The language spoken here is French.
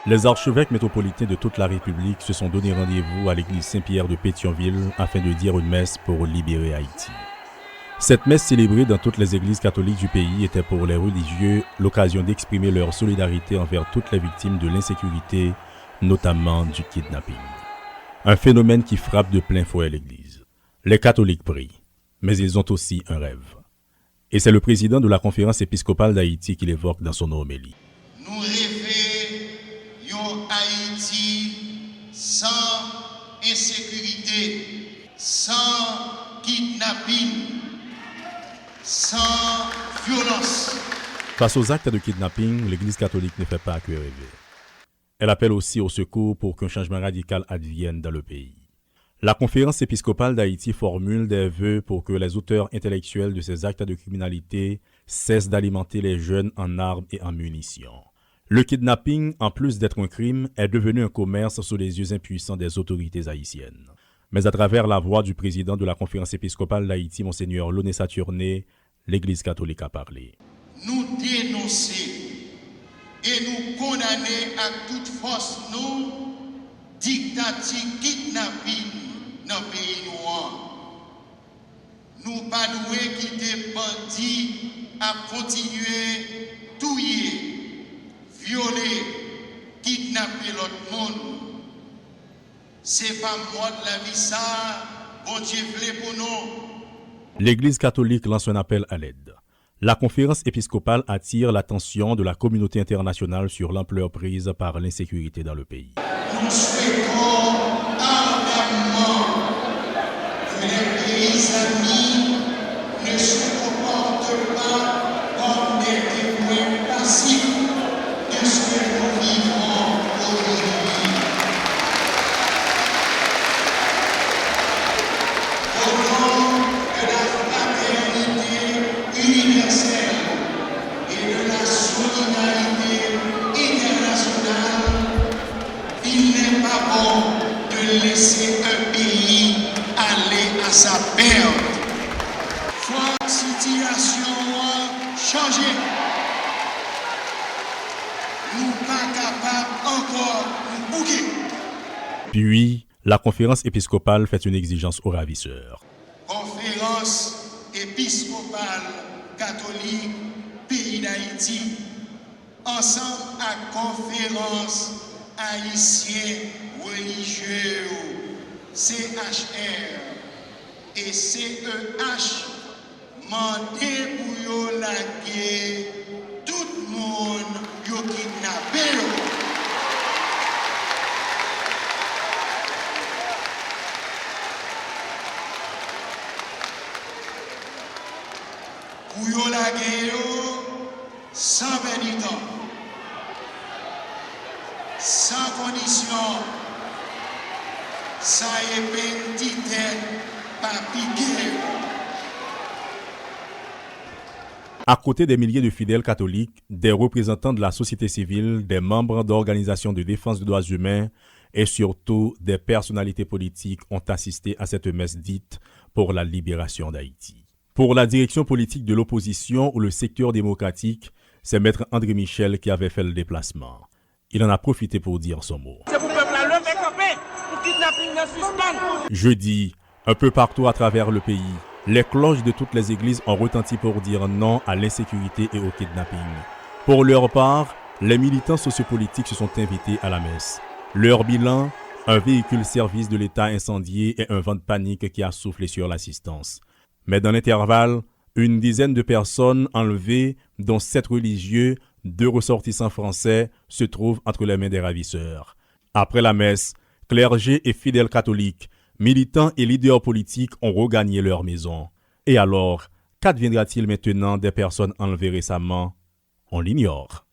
Les archevêques métropolitains de toute la République se sont donné rendez-vous à l'église Saint-Pierre de Pétionville afin de dire une messe pour libérer Haïti. Cette messe célébrée dans toutes les églises catholiques du pays était pour les religieux l'occasion d'exprimer leur solidarité envers toutes les victimes de l'insécurité, notamment du kidnapping. Un phénomène qui frappe de plein fouet l'église. Les catholiques prient, mais ils ont aussi un rêve. Et c'est le président de la conférence épiscopale d'Haïti qui l'évoque dans son homélie. Nous rêvons d'un Haïti sans insécurité, sans kidnapping, sans violence. Face aux actes de kidnapping, l'Église catholique ne fait pas que rêver. Elle appelle aussi au secours pour qu'un changement radical advienne dans le pays. La conférence épiscopale d'Haïti formule des vœux pour que les auteurs intellectuels de ces actes de criminalité cessent d'alimenter les jeunes en armes et en munitions. Le kidnapping, en plus d'être un crime, est devenu un commerce sous les yeux impuissants des autorités haïtiennes. Mais à travers la voix du président de la conférence épiscopale d'Haïti, Monseigneur Launay Saturné, l'Église catholique a parlé. Nous dénoncer et nous condamner à toute force nous dictature kidnapping dans le pays noir. Nous pas doués quitter bandits à continuer touiller, violer, kidnapper l'autre monde. C'est pas moi de la vie ça, bon Dieu voulait pour nous. L'Église catholique lance un appel à l'aide. La conférence épiscopale attire l'attention de la communauté internationale sur l'ampleur prise par l'insécurité dans le pays. Nous souhaitons ardemment que les pays amis ne se comportent pas comme des témoins passifs de ce que nous vivons aujourd'hui. Au nom de la fraternité universelle et de la solidarité internationale, il n'est pas bon de laisser un pays aller à sa perte. Faut la situation changer. Nous pas capables encore de bouger. Puis, la conférence épiscopale fait une exigence aux ravisseurs. Conférence épiscopale catholique pays d'Haïti, ensemble à conférence haïtien religieux CHR et CEH mandé pour yo laguer tout le monde yo kidnappé. Pour yo laguer sans pénitent, sans condition, ça est petit pas piqué. À côté des milliers de fidèles catholiques, des représentants de la société civile, des membres d'organisations de défense des droits humains et surtout des personnalités politiques ont assisté à cette messe dite pour la libération d'Haïti. Pour la direction politique de l'opposition ou le secteur démocratique, c'est Maître André Michel qui avait fait le déplacement. Il en a profité pour dire son mot. C'est pour le peuple à lever campé, pour kidnapping dans suspens. Jeudi, un peu partout à travers le pays, les cloches de toutes les églises ont retenti pour dire non à l'insécurité et au kidnapping. Pour leur part, les militants sociopolitiques se sont invités à la messe. Leur bilan, un véhicule service de l'État incendié et un vent de panique qui a soufflé sur l'assistance. Mais dans l'intervalle, une dizaine de personnes enlevées, dont 7 religieux, 2 ressortissants français, se trouvent entre les mains des ravisseurs. Après la messe, clergé et fidèles catholiques, militants et leaders politiques ont regagné leur maison. Et alors, qu'adviendra-t-il maintenant des personnes enlevées récemment? On l'ignore.